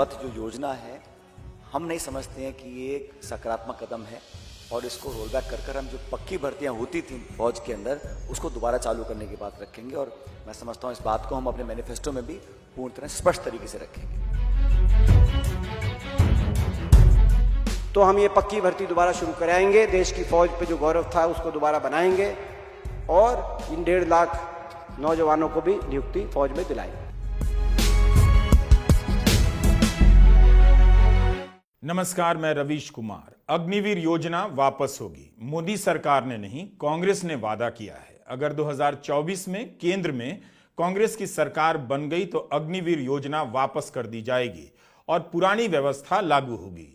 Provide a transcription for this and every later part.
पथ जो योजना है, हम नहीं समझते हैं कि ये एक सकारात्मक कदम है और इसको रोल बैक कर हम जो पक्की भर्तियां होती थी फौज के अंदर उसको दोबारा चालू करने की बात रखेंगे। और मैं समझता हूँ इस बात को हम अपने मैनिफेस्टो में भी पूर्ण तरह स्पष्ट तरीके से रखेंगे। तो हम ये पक्की भर्ती दोबारा शुरू कराएंगे, देश की फौज पे जो गौरव था उसको दोबारा बनाएंगे और इन 1.5 लाख नौजवानों को भी नियुक्ति फौज में दिलाएंगे। नमस्कार, मैं रवीश कुमार। अग्निवीर योजना वापस होगी। मोदी सरकार ने नहीं, कांग्रेस ने वादा किया है। अगर 2024 में केंद्र में कांग्रेस की सरकार बन गई तो अग्निवीर योजना वापस कर दी जाएगी और पुरानी व्यवस्था लागू होगी।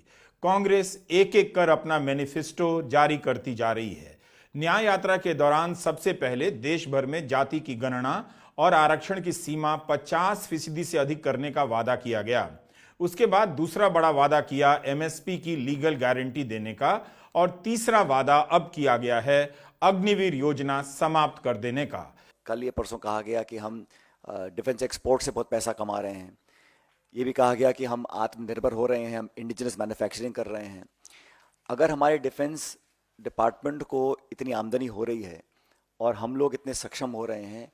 कांग्रेस एक एक कर अपना मैनिफेस्टो जारी करती जा रही है। न्याय यात्रा के दौरान सबसे पहले देश भर में जाति की गणना और आरक्षण की सीमा 50% से अधिक करने का वादा किया गया। उसके बाद दूसरा बड़ा वादा किया एमएसपी की लीगल गारंटी देने का और तीसरा वादा अब किया गया है अग्निवीर योजना समाप्त कर देने का। कल ये परसों कहा गया कि हम डिफेंस एक्सपोर्ट से बहुत पैसा कमा रहे हैं। ये भी कहा गया कि हम आत्मनिर्भर हो रहे हैं, हम इंडिजिनस मैन्युफैक्चरिंग कर रहे हैं। अगर हमारे डिफेंस डिपार्टमेंट को इतनी आमदनी हो रही है और हम लोग इतने सक्षम हो रहे हैं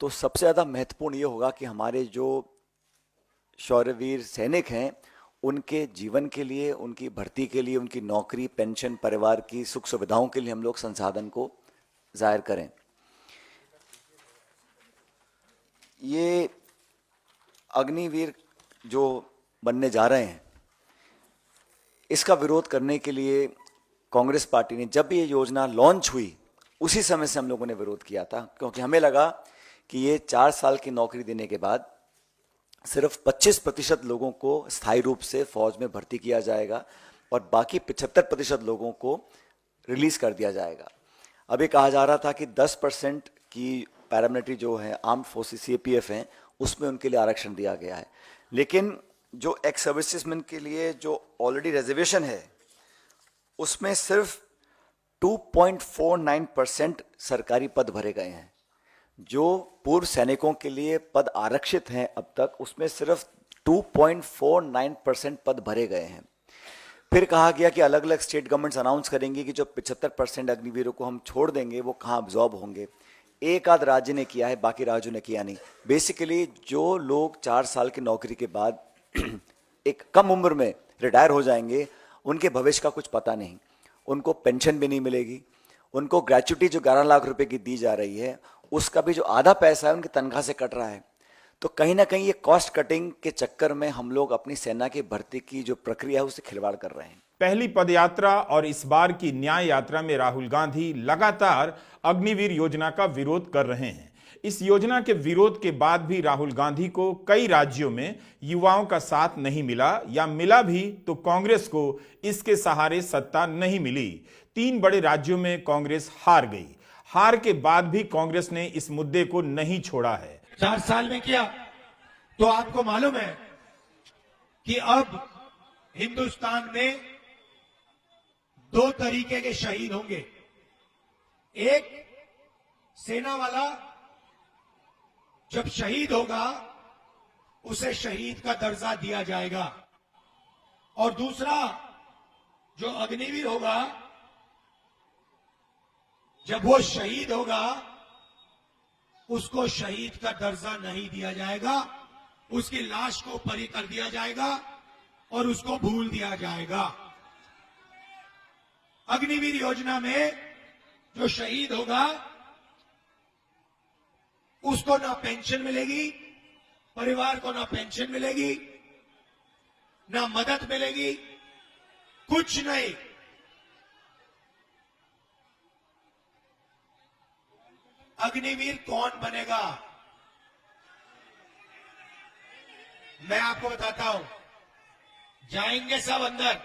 तो सबसे ज़्यादा महत्वपूर्ण ये होगा कि हमारे जो शौर्यवीर सैनिक हैं उनके जीवन के लिए, उनकी भर्ती के लिए, उनकी नौकरी, पेंशन, परिवार की सुख सुविधाओं के लिए हम लोग संसाधन को जाहिर करें। ये अग्निवीर जो बनने जा रहे हैं इसका विरोध करने के लिए कांग्रेस पार्टी ने जब भी ये योजना लॉन्च हुई उसी समय से हम लोगों ने विरोध किया था, क्योंकि हमें लगा कि ये 4 साल की नौकरी देने के बाद सिर्फ 25% लोगों को स्थायी रूप से फौज में भर्ती किया जाएगा और बाकी 75% लोगों को रिलीज कर दिया जाएगा। अभी कहा जा रहा था कि 10% की पैरामिलिट्री जो है आर्म्ड फोर्सेस सीएपीएफ हैं उसमें उनके लिए आरक्षण दिया गया है, लेकिन जो एक्स सर्विसेजमैन के लिए जो ऑलरेडी रिजर्वेशन है उसमें सिर्फ 2.49% सरकारी पद भरे गए हैं। जो पूर्व सैनिकों के लिए पद आरक्षित हैं अब तक उसमें सिर्फ 2.49% पद भरे गए हैं। फिर कहा गया कि अलग अलग स्टेट गवर्नमेंट्स अनाउंस करेंगी कि जो 75% अग्निवीरों को हम छोड़ देंगे वो कहाँ अब्जॉर्ब होंगे। एक आध राज्य ने किया है, बाकी राज्यों ने किया नहीं। बेसिकली जो लोग 4 साल की नौकरी के बाद एक कम उम्र में रिटायर हो जाएंगे उनके भविष्य का कुछ पता नहीं, उनको पेंशन भी नहीं मिलेगी, उनको ग्रेच्युटी जो 11 लाख रुपए की दी जा रही है उसका भी जो आधा पैसा है उनकी तनख्वाह से कट रहा है। तो कहीं ना कहीं ये कॉस्ट कटिंग के चक्कर में हम लोग अपनी सेना की भर्ती की जो प्रक्रिया है उससे खिलवाड़ कर रहे हैं। पहली पदयात्रा और इस बार की न्याय यात्रा में राहुल गांधी लगातार अग्निवीर योजना का विरोध कर रहे हैं। इस योजना के विरोध के बाद भी राहुल गांधी को कई राज्यों में युवाओं का साथ नहीं मिला, या मिला भी तो कांग्रेस को इसके सहारे सत्ता नहीं मिली। 3 बड़े राज्यों में कांग्रेस हार गई। हार के बाद भी कांग्रेस ने इस मुद्दे को नहीं छोड़ा है। 4 साल में किया तो आपको मालूम है कि अब हिंदुस्तान में 2 तरीके के शहीद होंगे। एक सेना वाला जब शहीद होगा उसे शहीद का दर्जा दिया जाएगा, और दूसरा जो अग्निवीर होगा जब वो शहीद होगा उसको शहीद का दर्जा नहीं दिया जाएगा, उसकी लाश को परी कर दिया जाएगा और उसको भूल दिया जाएगा। अग्निवीर योजना में जो शहीद होगा उसको ना पेंशन मिलेगी, परिवार को ना पेंशन मिलेगी, ना मदद मिलेगी, कुछ नहीं। अग्निवीर कौन बनेगा मैं आपको बताता हूं। जाएंगे सब अंदर,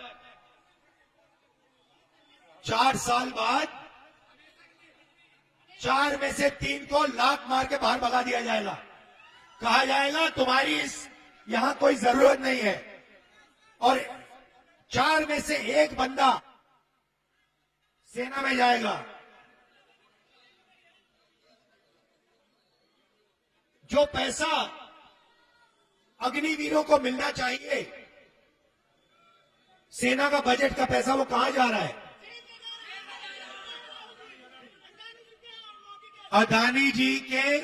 4 साल बाद 4 में से 3 को लात मार के बाहर भगा दिया जाएगा। कहा जाएगा तुम्हारी यहां कोई जरूरत नहीं है, और 4 में से 1 बंदा सेना में जाएगा। जो पैसा अग्निवीरों को मिलना चाहिए सेना का बजट का पैसा वो कहां जा रहा है? अदानी जी के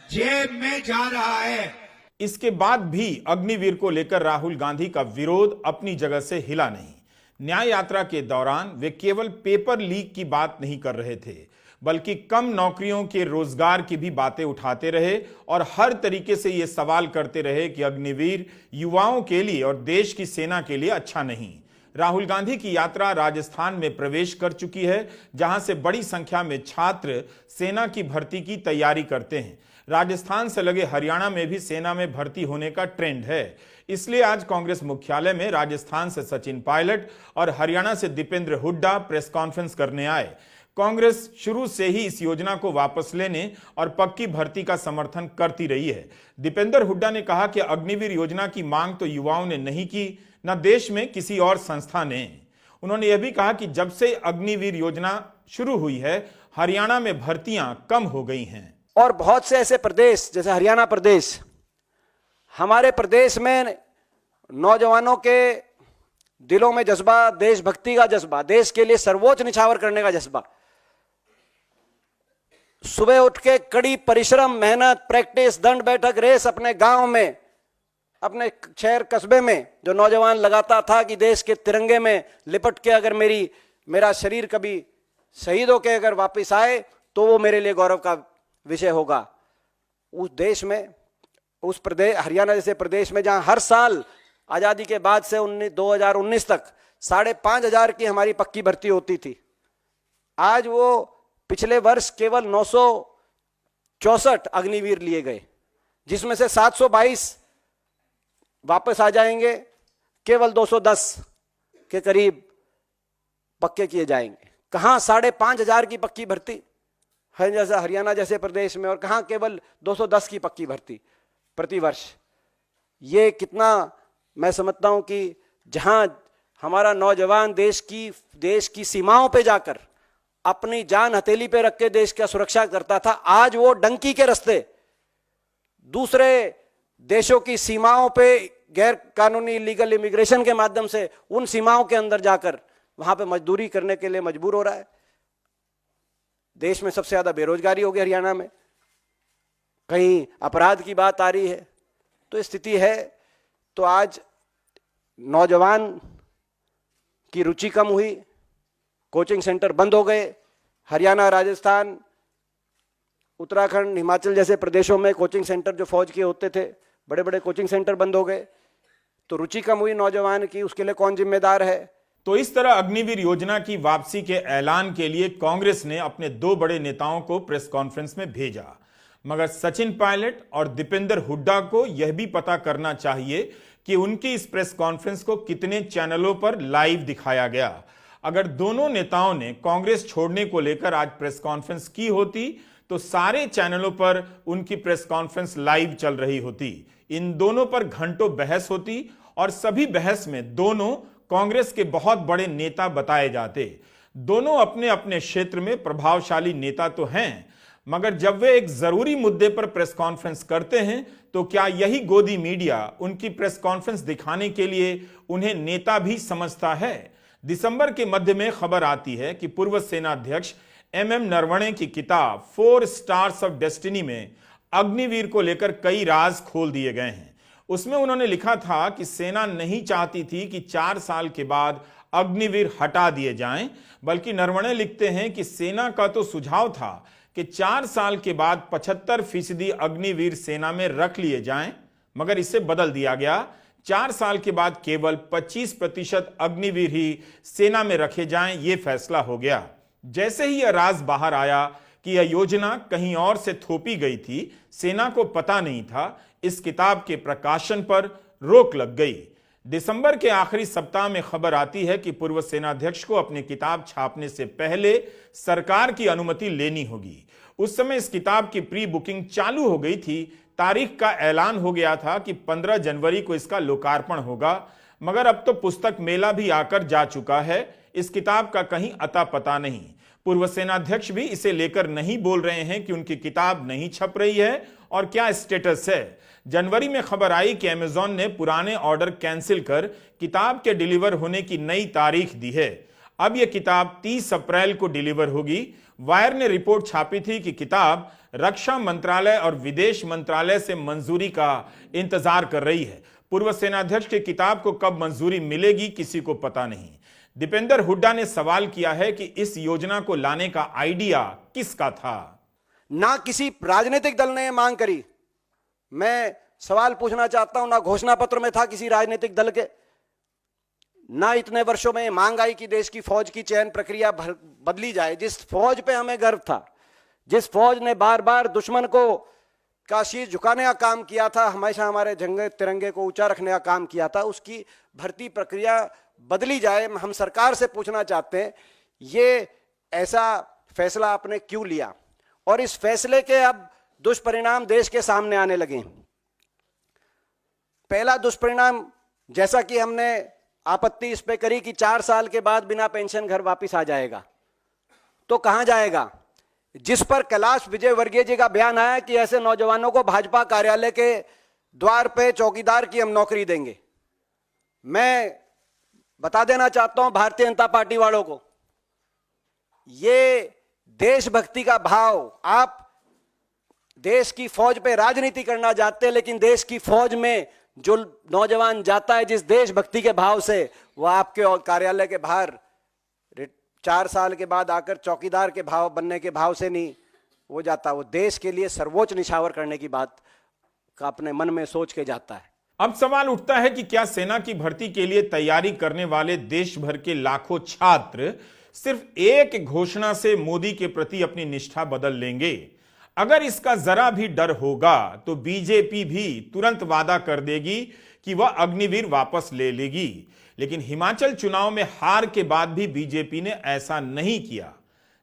जेब में जा रहा है। इसके बाद भी अग्निवीर को लेकर राहुल गांधी का विरोध अपनी जगह से हिला नहीं। न्याय यात्रा के दौरान वे केवल पेपर लीक की बात नहीं कर रहे थे, बल्कि कम नौकरियों के रोजगार की भी बातें उठाते रहे और हर तरीके से ये सवाल करते रहे कि अग्निवीर युवाओं के लिए और देश की सेना के लिए अच्छा नहीं। राहुल गांधी की यात्रा राजस्थान में प्रवेश कर चुकी है, जहां से बड़ी संख्या में छात्र सेना की भर्ती की तैयारी करते हैं। राजस्थान से लगे हरियाणा में भी सेना में भर्ती होने का ट्रेंड है। इसलिए आज कांग्रेस मुख्यालय में राजस्थान से सचिन पायलट और हरियाणा से दीपेंद्र हुड्डा प्रेस कॉन्फ्रेंस करने आए। कांग्रेस शुरू से ही इस योजना को वापस लेने और पक्की भर्ती का समर्थन करती रही है। दीपेंद्र हुड्डा ने कहा कि अग्निवीर योजना की मांग तो युवाओं ने नहीं की, न देश में किसी और संस्था ने। उन्होंने यह भी कहा कि जब से अग्निवीर योजना शुरू हुई है, हरियाणा में भर्तियां कम हो गई हैं। और बहुत से ऐसे प्रदेश जैसे हरियाणा प्रदेश, हमारे प्रदेश में नौजवानों के दिलों में जज्बा, देशभक्ति का जज्बा, देश के लिए सर्वोच्च निछावर करने का जज्बा, सुबह उठ के कड़ी परिश्रम, मेहनत, प्रैक्टिस, दंड बैठक, रेस अपने गांव में, अपने शहर कस्बे में जो नौजवान लगाता था कि देश के तिरंगे में लिपट के अगर मेरा शरीर कभी शहीद होके अगर वापस आए तो वो मेरे लिए गौरव का विषय होगा। उस देश में, उस प्रदेश हरियाणा जैसे प्रदेश में जहां हर साल आजादी के बाद से 2019 तक 5,500 की हमारी पक्की भर्ती होती थी, आज वो पिछले वर्ष केवल 964 अग्निवीर लिए गए, जिसमें से 722 वापस आ जाएंगे, केवल 210 के करीब पक्के किए जाएंगे। कहां 5,500 की पक्की भर्ती हरियाणा जैसे प्रदेश में, और कहां केवल 210 की पक्की भर्ती प्रति वर्ष। ये कितना, मैं समझता हूं कि जहां हमारा नौजवान देश की सीमाओं पे जाकर अपनी जान हथेली पे रख के देश का सुरक्षा करता था, आज वो डंकी के रास्ते दूसरे देशों की सीमाओं पे गैर कानूनी इलीगल इमिग्रेशन के माध्यम से उन सीमाओं के अंदर जाकर वहां पे मजदूरी करने के लिए मजबूर हो रहा है। देश में सबसे ज्यादा बेरोजगारी हो गई हरियाणा में, कहीं अपराध की बात आ रही है, तो स्थिति है। तो आज नौजवान की रुचि कम हुई, कोचिंग सेंटर बंद हो गए। हरियाणा, राजस्थान, उत्तराखंड, हिमाचल जैसे प्रदेशों में कोचिंग सेंटर जो फौज के होते थे, बड़े बड़े कोचिंग सेंटर बंद हो गए। तो रुचि कम हुई नौजवान की, उसके लिए कौन जिम्मेदार है? तो इस तरह अग्निवीर योजना की वापसी के ऐलान के लिए कांग्रेस ने अपने 2 बड़े नेताओं को प्रेस कॉन्फ्रेंस में भेजा, मगर सचिन पायलट और दीपेंद्र हुड्डा को यह भी पता करना चाहिए कि उनकी इस प्रेस कॉन्फ्रेंस को कितने चैनलों पर लाइव दिखाया गया। अगर दोनों नेताओं ने कांग्रेस छोड़ने को लेकर आज प्रेस कॉन्फ्रेंस की होती तो सारे चैनलों पर उनकी प्रेस कॉन्फ्रेंस लाइव चल रही होती। इन दोनों पर घंटों बहस होती और सभी बहस में दोनों कांग्रेस के बहुत बड़े नेता बताए जाते। दोनों अपने अपने क्षेत्र में प्रभावशाली नेता तो हैं, मगर जब वे एक जरूरी मुद्दे पर प्रेस कॉन्फ्रेंस करते हैं तो क्या यही गोदी मीडिया उनकी प्रेस कॉन्फ्रेंस दिखाने के लिए उन्हें नेता भी समझता है? दिसंबर के मध्य में खबर आती है कि पूर्व सेनाध्यक्ष MM नरवणे की किताब 4 स्टार्स ऑफ डेस्टिनी में अग्निवीर को लेकर कई राज खोल दिए गए हैं। उसमें उन्होंने लिखा था कि सेना नहीं चाहती थी कि 4 साल के बाद अग्निवीर हटा दिए जाएं, बल्कि नरवणे लिखते हैं कि सेना का तो सुझाव था कि 4 साल के बाद 75% अग्निवीर सेना में रख लिए जाएं, मगर इसे बदल दिया गया। 4 साल के बाद केवल 25% अग्निवीर ही सेना में रखे जाएं, यह फैसला हो गया। जैसे ही यह राज बाहर आया कि यह योजना कहीं और से थोपी गई थी, सेना को पता नहीं था, इस किताब के प्रकाशन पर रोक लग गई। दिसंबर के आखिरी सप्ताह में खबर आती है कि पूर्व सेनाध्यक्ष को अपनी किताब छापने से पहले सरकार की अनुमति लेनी होगी। उस समय इस किताब की प्री बुकिंग चालू हो गई थी। तारीख का ऐलान हो गया था कि 15 जनवरी को इसका लोकार्पण होगा, मगर अब तो पुस्तक मेला भी आकर जा चुका है। इस किताब का कहीं अता पता नहीं। पूर्व सेनाध्यक्ष भी इसे लेकर नहीं बोल रहे हैं कि उनकी किताब नहीं छप रही है और क्या स्टेटस है। जनवरी में खबर आई कि अमेजॉन ने पुराने ऑर्डर कैंसिल कर किताब के डिलीवर होने की नई तारीख दी है। अब यह किताब 30 अप्रैल को डिलीवर होगी। वायर ने रिपोर्ट छापी थी कि किताब रक्षा मंत्रालय और विदेश मंत्रालय से मंजूरी का इंतजार कर रही है। पूर्व सेनाध्यक्ष की किताब को कब मंजूरी मिलेगी किसी को पता नहीं। दीपेंद्र हुड्डा ने सवाल किया है कि इस योजना को लाने का आइडिया किसका था। ना किसी राजनीतिक दल ने यह मांग करी। मैं सवाल पूछना चाहता हूं, ना घोषणा पत्र में था किसी राजनीतिक दल के, ना इतने वर्षों में मांग आई कि देश की फौज की चयन प्रक्रिया बदली जाए। जिस फौज पे हमें गर्व था, जिस फौज ने बार बार दुश्मन को का शीश झुकाने का काम किया था, हमेशा हमारे झंडे तिरंगे को ऊंचा रखने का काम किया था, उसकी भर्ती प्रक्रिया बदली जाए। हम सरकार से पूछना चाहते हैं, ये ऐसा फैसला आपने क्यों लिया और इस फैसले के अब दुष्परिणाम देश के सामने आने लगे। पहला दुष्परिणाम, जैसा कि हमने आपत्ति इस पे करी कि 4 साल के बाद बिना पेंशन घर वापस आ जाएगा, तो कहां जाएगा। जिस पर कैलाश विजयवर्गीय जी का बयान आया कि ऐसे नौजवानों को भाजपा कार्यालय के द्वार पे चौकीदार की हम नौकरी देंगे। मैं बता देना चाहता हूं भारतीय जनता पार्टी वालों को, ये देशभक्ति का भाव, आप देश की फौज पे राजनीति करना चाहते हैं, लेकिन देश की फौज में जो नौजवान जाता है जिस देशभक्ति के भाव से, वह आपके कार्यालय के बाहर 4 साल के बाद आकर चौकीदार के भाव बनने के भाव से नहीं वो जाता, वो देश के लिए सर्वोच्च निछावर करने की बात का अपने मन में सोच के जाता है। अब सवाल उठता है कि क्या सेना की भर्ती के लिए तैयारी करने वाले देश भर के लाखों छात्र सिर्फ एक घोषणा से मोदी के प्रति अपनी निष्ठा बदल लेंगे। अगर इसका जरा भी डर होगा तो बीजेपी भी तुरंत वादा कर देगी कि वह अग्निवीर वापस ले लेगी। लेकिन हिमाचल चुनाव में हार के बाद भी बीजेपी ने ऐसा नहीं किया।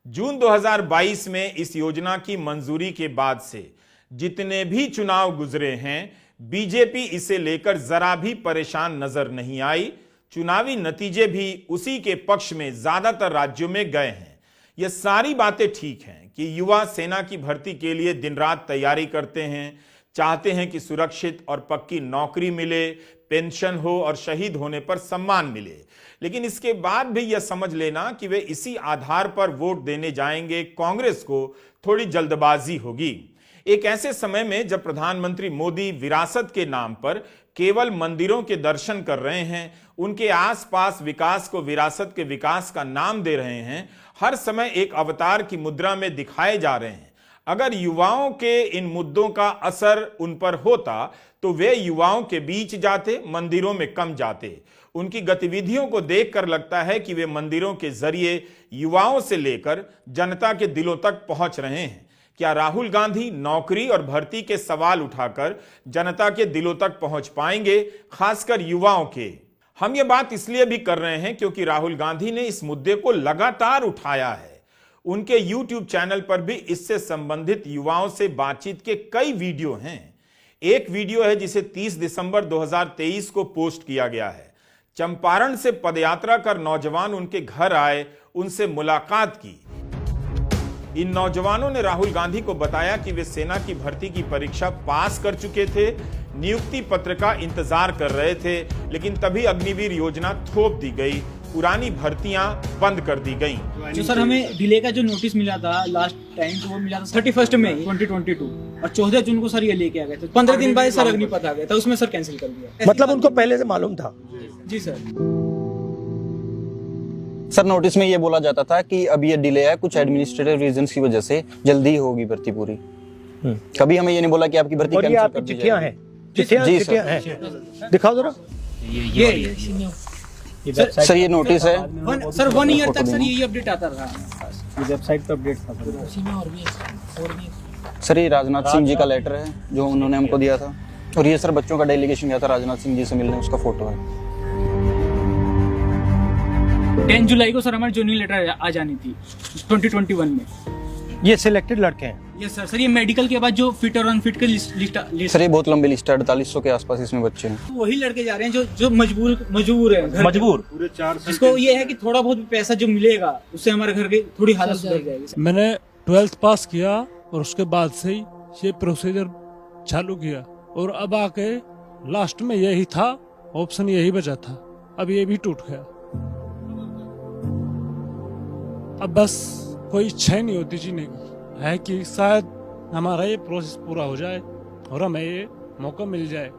जून 2022 में इस योजना की मंजूरी के बाद से जितने भी चुनाव गुजरे हैं, बीजेपी इसे लेकर जरा भी परेशान नजर नहीं आई। चुनावी नतीजे भी उसी के पक्ष में ज्यादातर राज्यों में गए हैं। यह सारी बातें ठीक हैं कि युवा सेना की भर्ती के लिए दिन रात तैयारी करते हैं, चाहते हैं कि सुरक्षित और पक्की नौकरी मिले, पेंशन हो और शहीद होने पर सम्मान मिले। लेकिन इसके बाद भी यह समझ लेना कि वे इसी आधार पर वोट देने जाएंगे, कांग्रेस को थोड़ी जल्दबाजी होगी। एक ऐसे समय में जब प्रधानमंत्री मोदी विरासत के नाम पर केवल मंदिरों के दर्शन कर रहे हैं, उनके आसपास विकास को विरासत के विकास का नाम दे रहे हैं, हर समय एक अवतार की मुद्रा में दिखाए जा रहे हैं। अगर युवाओं के इन मुद्दों का असर उन पर होता तो वे युवाओं के बीच जाते, मंदिरों में कम जाते। उनकी गतिविधियों को देखकर लगता है कि वे मंदिरों के जरिए युवाओं से लेकर जनता के दिलों तक पहुंच रहे हैं। क्या राहुल गांधी नौकरी और भर्ती के सवाल उठाकर जनता के दिलों तक पहुंच पाएंगे, खासकर युवाओं के? हम ये बात इसलिए भी कर रहे हैं क्योंकि राहुल गांधी ने इस मुद्दे को लगातार उठाया है। उनके YouTube चैनल पर भी इससे संबंधित युवाओं से बातचीत के कई वीडियो हैं। एक वीडियो है जिसे 30 दिसंबर 2023 को पोस्ट किया गया है। चंपारण से पदयात्रा कर नौजवान उनके घर आए, उनसे मुलाकात की। इन नौजवानों ने राहुल गांधी को बताया कि वे सेना की भर्ती की परीक्षा पास कर चुके थे, नियुक्ति पत्र का इंतजार कर रहे थे, लेकिन तभी अग्निवीर योजना थोप दी गई, पुरानी भर्तियां बंद कर दी गईं। जो सर हमें डिले का जो नोटिस मिला था लास्ट टाइम, तो वो मिला था 31 मई 2022 और 14 जून को सर ये लेके आ गए थे। 15 दिन बाद सर अग्निपथ आ गया था, उसमें सर कैंसिल कर दिया। मतलब उनको पहले से मालूम था? जी सर। सर नोटिस में ये बोला जाता था कि अब ये डिले है कुछ एडमिनिस्ट्रेटिव रीजंस की वजह से, जल्दी ही होगी भर्ती पूरी। कभी हमें ये नहीं बोला कि आपकी भर्ती कैंसिल कर दी जाएगी। चिट्ठियां हैं, चिट्ठियां हैं, दिखाओ जरा। सर ये नोटिस है सर 1 ईयर तक सर यही अपडेट आता रहा, वेबसाइट पे अपडेट था। सर ये राजनाथ सिंह जी का लेटर है जो उन्होंने हमको दिया था, और ये सर बच्चों का डेलीगेशन गया था राजनाथ सिंह जी से मिलने, उसका फोटो है। 10 जुलाई को सर हमारी ज्वाइनिंग लेटर आ जानी थी 2021 में। ये सिलेक्टेड लड़के हैं? Yes sir. सर ये मेडिकल के बाद जो फिट और अनफिट के लिस्ट सर ये बहुत लंबी लिस्ट है, 4800 के आसपास इसमें बच्चे हैं। वही लड़के जा रहे हैं जो मजबूर है, मजबूर। जिसको ये है कि थोड़ा बहुत पैसा जो मिलेगा उससे हमारे घर की थोड़ी हालत सुधर जाएगी। मैंने 12th पास किया और उसके बाद से ही ये प्रोसीजर चालू किया, और अब आके लास्ट में यही था ऑप्शन, यही बचा था, अब ये भी टूट गया। अब बस कोई इच्छा ही नहीं होती जीने की, है कि शायद हमारा ये प्रोसेस पूरा हो जाए और हमें ये मौका मिल जाए,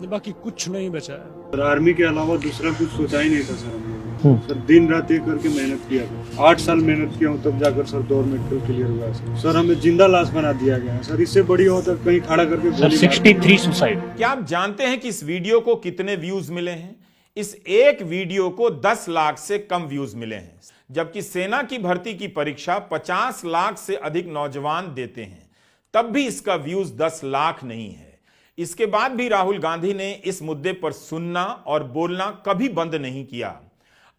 बाकी कुछ नहीं बचा है। सर आर्मी के अलावा दूसरा कुछ सोचा ही नहीं था सर हम लोगों ने। सर दिन रात एक करके मेहनत किया था, 8 साल मेहनत किया हूँ, तब जाकर सर 2 मेडिकल क्लियर हुआ सर हमें जिंदा लाश बना दिया गया है सर, इससे बड़ी हो तक कहीं खड़ा करके गोली 63 सुसाइड। क्या आप जानते हैं कि इस वीडियो को कितने व्यूज मिले हैं? इस एक वीडियो को 10 लाख से कम व्यूज मिले हैं, जबकि सेना की भर्ती की परीक्षा 50 लाख से अधिक नौजवान देते हैं, तब भी इसका व्यूज 10 लाख नहीं है। इसके बाद भी राहुल गांधी ने इस मुद्दे पर सुनना और बोलना कभी बंद नहीं किया।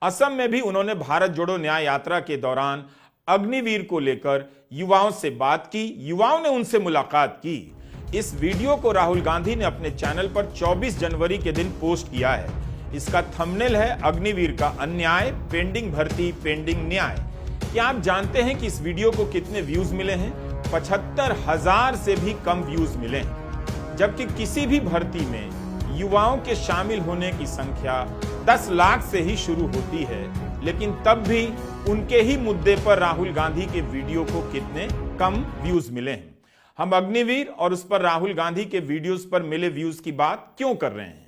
असम में भी उन्होंने भारत जोड़ो न्याय यात्रा के दौरान अग्निवीर को लेकर युवाओं से बात की, युवाओं ने उनसे मुलाकात की। इस वीडियो को राहुल गांधी ने अपने चैनल पर 24 जनवरी के दिन पोस्ट किया है। इसका थंबनेल है अग्निवीर का अन्याय, पेंडिंग भर्ती, पेंडिंग न्याय। क्या आप जानते हैं कि इस वीडियो को कितने व्यूज मिले हैं? 75,000 से भी कम व्यूज मिले हैं, जबकि किसी भी भर्ती में युवाओं के शामिल होने की संख्या 10 लाख से ही शुरू होती है, लेकिन तब भी उनके ही मुद्दे पर राहुल गांधी के वीडियो को कितने कम व्यूज मिले हैं। हम अग्निवीर और उस पर राहुल गांधी के वीडियोस पर मिले व्यूज की बात क्यों कर रहे हैं?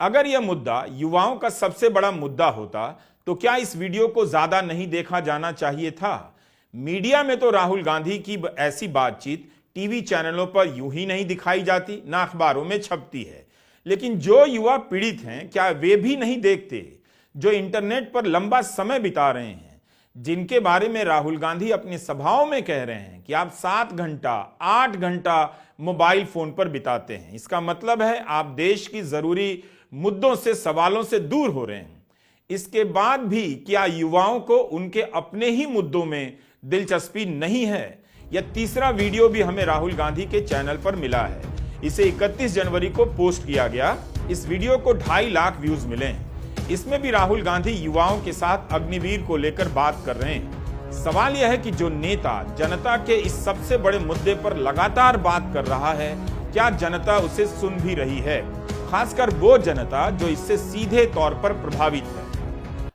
अगर यह मुद्दा युवाओं का सबसे बड़ा मुद्दा होता तो क्या इस वीडियो को ज्यादा नहीं देखा जाना चाहिए था? मीडिया में तो राहुल गांधी की ऐसी बातचीत टीवी चैनलों पर यूं ही नहीं दिखाई जाती, ना अखबारों में छपती है, लेकिन जो युवा पीड़ित हैं क्या वे भी नहीं देखते? जो इंटरनेट पर लंबा समय बिता रहे हैं, जिनके बारे में राहुल गांधी अपनी सभाओं में कह रहे हैं कि आप 7 घंटा 8 घंटा मोबाइल फोन पर बिताते हैं, इसका मतलब है आप देश की जरूरी मुद्दों से, सवालों से दूर हो रहे हैं। इसके बाद भी क्या युवाओं को उनके अपने ही मुद्दों में दिलचस्पी नहीं है? यह तीसरा वीडियो भी हमें राहुल गांधी के चैनल पर मिला है। इसे 31 जनवरी को पोस्ट किया गया। इस वीडियो को 2.5 लाख व्यूज मिले हैं। इसमें भी राहुल गांधी युवाओं के साथ अग्निवीर को लेकर बात कर रहे हैं। सवाल यह है कि जो नेता जनता के इस सबसे बड़े मुद्दे पर लगातार बात कर रहा है, क्या जनता उसे सुन भी रही है? खासकर वो जनता जो इससे सीधे तौर पर प्रभावित है।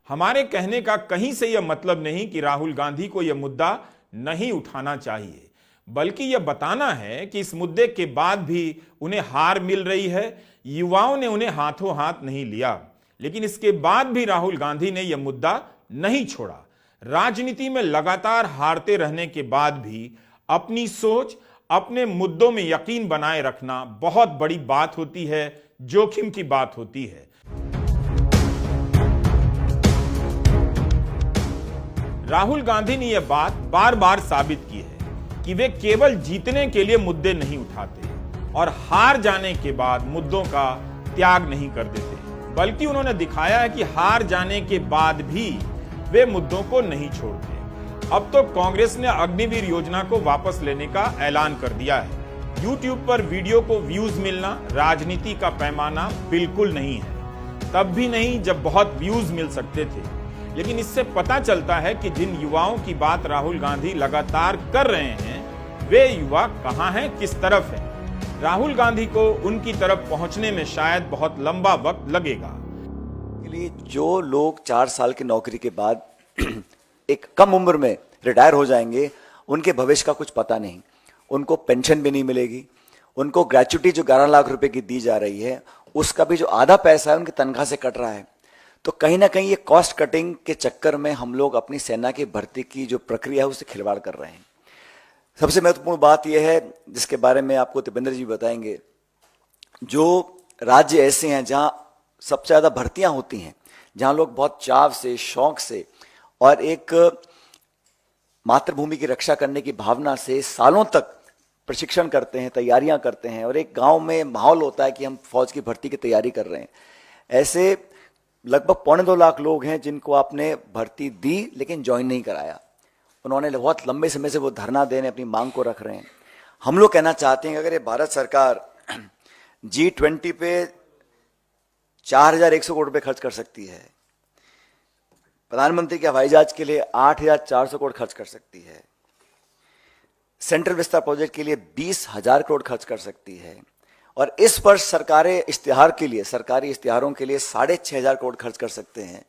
हमारे कहने का कहीं से यह मतलब नहीं कि राहुल गांधी को यह मुद्दा नहीं उठाना चाहिए, बल्कि यह बताना है कि इस मुद्दे के बाद भी उन्हें हार मिल रही है। युवाओं ने उन्हें हाथों हाथ नहीं लिया, लेकिन इसके बाद भी राहुल गांधी ने यह मुद्दा नहीं छोड़ा। राजनीति में लगातार हारते रहने के बाद भी अपनी सोच, अपने मुद्दों में यकीन बनाए रखना बहुत बड़ी बात होती है, जोखिम की बात होती है। राहुल गांधी ने यह बात बार बार साबित की है कि वे केवल जीतने के लिए मुद्दे नहीं उठाते और हार जाने के बाद मुद्दों का त्याग नहीं कर देते, बल्कि उन्होंने दिखाया है कि हार जाने के बाद भी वे मुद्दों को नहीं छोड़ते। अब तो कांग्रेस ने अग्निवीर योजना को वापस लेने का ऐलान कर दिया है। YouTube पर वीडियो को व्यूज मिलना राजनीति का पैमाना बिल्कुल नहीं है, तब भी नहीं जब बहुत व्यूज मिल सकते थे। लेकिन इससे पता चलता है कि जिन युवाओं की बात राहुल गांधी लगातार कर रहे हैं, वे युवा कहां हैं, किस तरफ हैं। राहुल गांधी को उनकी तरफ पहुंचने में शायद बहुत लंबा वक्त लगेगा। जो लोग 4 साल की नौकरी के बाद एक कम उम्र में रिटायर हो जाएंगे, उनके भविष्य का कुछ पता नहीं, उनको पेंशन भी नहीं मिलेगी, उनको ग्रेच्युटी जो 11 लाख रुपए की दी जा रही है, उसका भी जो आधा पैसा है उनकी तनख्वाह से कट रहा है। तो कहीं ना कहीं ये कॉस्ट कटिंग के चक्कर में हम लोग अपनी सेना की भर्ती की जो प्रक्रिया है उससे खिलवाड़ कर रहे हैं। सबसे महत्वपूर्ण बात यह है, जिसके बारे में आपको दीपेंद्र जी बताएंगे, जो राज्य ऐसे हैं जहां सबसे ज्यादा भर्तियां होती हैं, जहां लोग बहुत चाव से, शौक से और एक मातृभूमि की रक्षा करने की भावना से सालों तक प्रशिक्षण करते हैं, तैयारियां करते हैं, और एक गांव में माहौल होता है कि हम फौज की भर्ती की तैयारी कर रहे हैं। ऐसे लगभग 2.25 लाख लोग हैं जिनको आपने भर्ती दी लेकिन ज्वाइन नहीं कराया। उन्होंने बहुत लंबे समय से वो धरना देने अपनी मांग को रख रहे हैं। हम लोग कहना चाहते हैं कि अगर ये भारत सरकार G20 पे 4,100 करोड़ रुपए खर्च कर सकती है, प्रधानमंत्री के हवाई जहाज के लिए 8,400 करोड़ खर्च कर सकती है, सेंट्रल विस्तार प्रोजेक्ट के लिए 20,000 करोड़ खर्च कर सकती है और इस वर्ष सरकारी इश्तिहारों के लिए 6,500 करोड़ खर्च कर सकते हैं।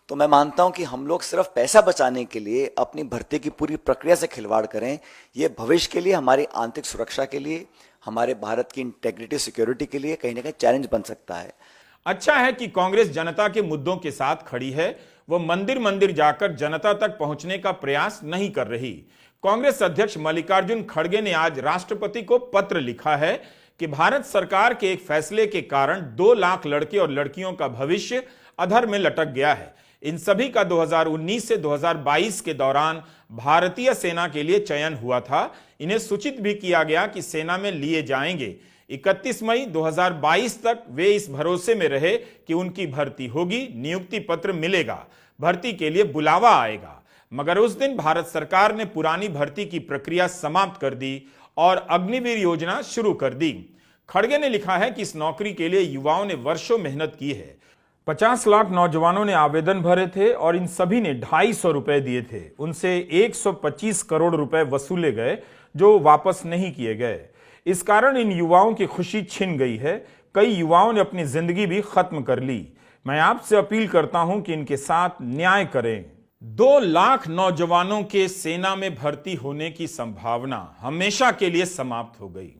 तो मैं मानता हूं कि हम लोग सिर्फ पैसा बचाने के लिए अपनी भर्ती की पूरी प्रक्रिया से खिलवाड़ करें, ये भविष्य के लिए, हमारी आंतरिक सुरक्षा के लिए, हमारे भारत की इंटेग्रिटी सिक्योरिटी के लिए कहीं ना कहीं चैलेंज बन सकता है। अच्छा है कि कांग्रेस जनता के मुद्दों के साथ खड़ी है, वो मंदिर मंदिर जाकर जनता तक पहुंचने का प्रयास नहीं कर रही। कांग्रेस अध्यक्ष मल्लिकार्जुन खड़गे ने आज राष्ट्रपति को पत्र लिखा है कि भारत सरकार के एक फैसले के कारण 2 लाख लड़के और लड़कियों का भविष्य अधर में लटक गया है। इन सभी का 2019 से 2022 के दौरान भारतीय सेना के लिए चयन हुआ था। इन्हें सूचित भी किया गया कि सेना में लिए जाएंगे। 31 मई 2022 तक वे इस भरोसे में रहे कि उनकी भर्ती होगी, नियुक्ति पत्र मिलेगा, भर्ती के लिए बुलावा आएगा। मगर उस दिन भारत सरकार ने पुरानी भर्ती की प्रक्रिया समाप्त कर दी और अग्निवीर योजना शुरू कर दी। खड़गे ने लिखा है कि इस नौकरी के लिए युवाओं ने वर्षों मेहनत की है। 50 लाख नौजवानों ने आवेदन भरे थे और इन सभी ने 250 रुपए दिए थे। उनसे 125 करोड़ रुपए वसूले गए जो वापस नहीं किए गए। इस कारण इन युवाओं की खुशी छिन गई है। कई युवाओं ने अपनी जिंदगी भी खत्म कर ली। मैं आपसे अपील करता हूं कि इनके साथ न्याय करें। 2 लाख नौजवानों के सेना में भर्ती होने की संभावना हमेशा के लिए समाप्त हो गई।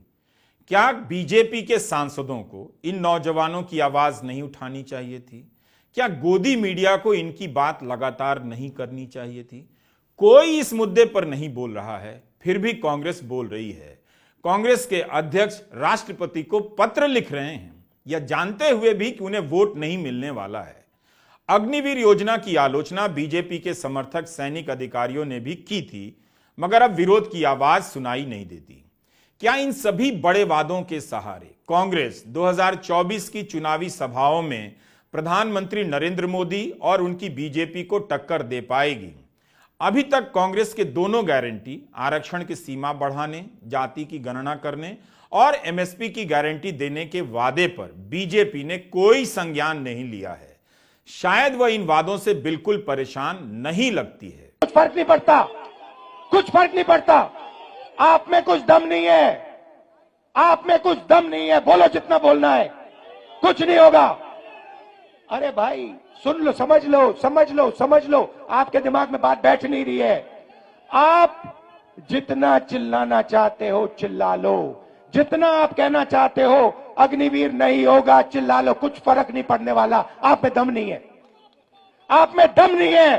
क्या बीजेपी के सांसदों को इन नौजवानों की आवाज नहीं उठानी चाहिए थी? क्या गोदी मीडिया को इनकी बात लगातार नहीं करनी चाहिए थी? कोई इस मुद्दे पर नहीं बोल रहा है, फिर भी कांग्रेस बोल रही है। कांग्रेस के अध्यक्ष राष्ट्रपति को पत्र लिख रहे हैं, यह जानते हुए भी कि उन्हें वोट नहीं मिलने वाला है। अग्निवीर योजना की आलोचना बीजेपी के समर्थक सैनिक अधिकारियों ने भी की थी, मगर अब विरोध की आवाज सुनाई नहीं देती। क्या इन सभी बड़े वादों के सहारे कांग्रेस 2024 की चुनावी सभाओं में प्रधानमंत्री नरेंद्र मोदी और उनकी बीजेपी को टक्कर दे पाएगी? अभी तक कांग्रेस के दोनों गारंटी, आरक्षण की सीमा बढ़ाने, जाति की गणना करने और एमएसपी की गारंटी देने के वादे पर बीजेपी ने कोई संज्ञान नहीं लिया है। शायद वह इन वादों से बिल्कुल परेशान नहीं लगती है। कुछ फर्क नहीं पड़ता, कुछ फर्क नहीं पड़ता। आप में कुछ दम नहीं है, आप में कुछ दम नहीं है, बोलो जितना बोलना है, कुछ नहीं होगा। अरे भाई सुन लो, समझ लो, समझ लो, समझ लो, आपके दिमाग में बात बैठ नहीं रही है। आप जितना चिल्लाना चाहते हो चिल्ला लो, जितना आप कहना चाहते हो अग्निवीर नहीं होगा चिल्ला लो, कुछ फर्क नहीं पड़ने वाला। आप में दम नहीं है, आप में दम नहीं है।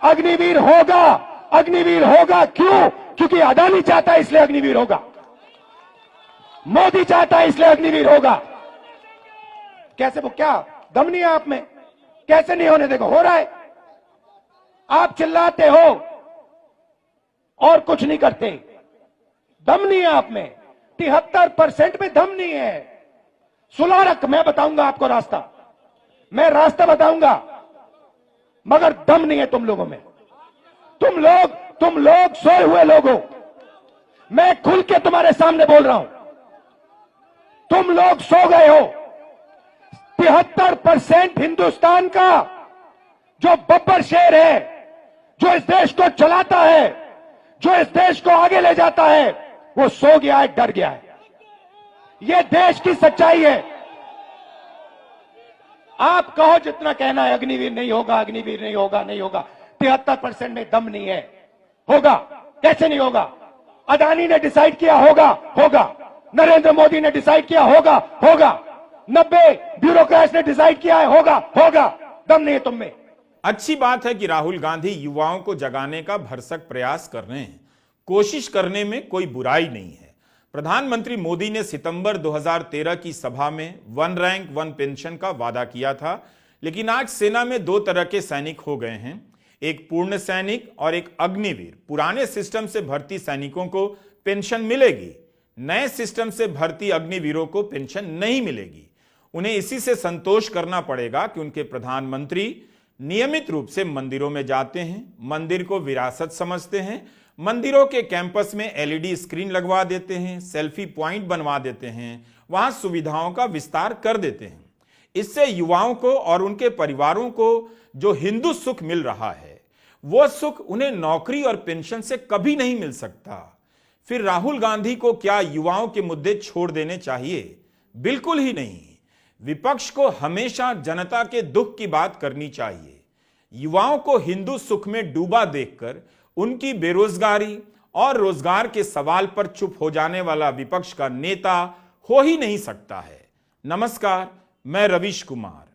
अग्निवीर होगा, अग्निवीर होगा। क्यों? क्योंकि अदानी चाहता है इसलिए अग्निवीर होगा, मोदी चाहता है इसलिए अग्निवीर होगा। कैसे? वो क्या दम नहीं है आप में? कैसे नहीं होने देगा? हो रहा है। आप चिल्लाते हो और कुछ नहीं करते, दम नहीं है आप में। 73% में दम नहीं है। सुलारक मैं बताऊंगा आपको रास्ता, मैं रास्ता बताऊंगा, मगर दम नहीं है तुम लोगों में। तुम लोग सोए हुए लोग हो। मैं खुल के तुम्हारे सामने बोल रहा हूं, तुम लोग सो गए हो। 73% हिंदुस्तान का जो बब्बर शेर है, जो इस देश को चलाता है, जो इस देश को आगे ले जाता है, वो सो गया है, डर गया है। ये देश की सच्चाई है। आप कहो जितना कहना है अग्निवीर नहीं होगा, अग्निवीर नहीं होगा, नहीं होगा। 73% में दम नहीं है। होगा, कैसे नहीं होगा? अदानी ने डिसाइड किया होगा, होगा। नरेंद्र मोदी ने डिसाइड किया होगा, होगा। 90 ब्यूरोक्रेट्स ने डिसाइड किया है, होगा, होगा। दम नहीं है तुम में। अच्छी बात है कि राहुल गांधी युवाओं को जगाने का भरसक प्रयास कर रहे हैं। कोशिश करने में कोई बुराई नहीं है। प्रधानमंत्री मोदी ने सितंबर 2013 की सभा में 1 रैंक 1 पेंशन का वादा किया था, लेकिन आज सेना में 2 तरह के सैनिक हो गए हैं, एक पूर्ण सैनिक और एक अग्निवीर। पुराने सिस्टम से भर्ती सैनिकों को पेंशन मिलेगी, नए सिस्टम से भर्ती अग्निवीरों को पेंशन नहीं मिलेगी। उन्हें इसी से संतोष करना पड़ेगा कि उनके प्रधानमंत्री नियमित रूप से मंदिरों में जाते हैं, मंदिर को विरासत समझते हैं, मंदिरों के कैंपस में एलईडी स्क्रीन लगवा देते हैं, सेल्फी पॉइंट बनवा देते हैं, वहां सुविधाओं का विस्तार कर देते हैं। इससे युवाओं को और उनके परिवारों को जो हिंदू सुख मिल रहा है वो सुख उन्हें नौकरी और पेंशन से कभी नहीं मिल सकता। फिर राहुल गांधी को क्या युवाओं के मुद्दे छोड़ देने चाहिए? बिल्कुल ही नहीं। विपक्ष को हमेशा जनता के दुख की बात करनी चाहिए। युवाओं को हिंदू सुख में डूबा देखकर उनकी बेरोजगारी और रोजगार के सवाल पर चुप हो जाने वाला विपक्ष का नेता हो ही नहीं सकता है। नमस्कार, मैं रवीश कुमार।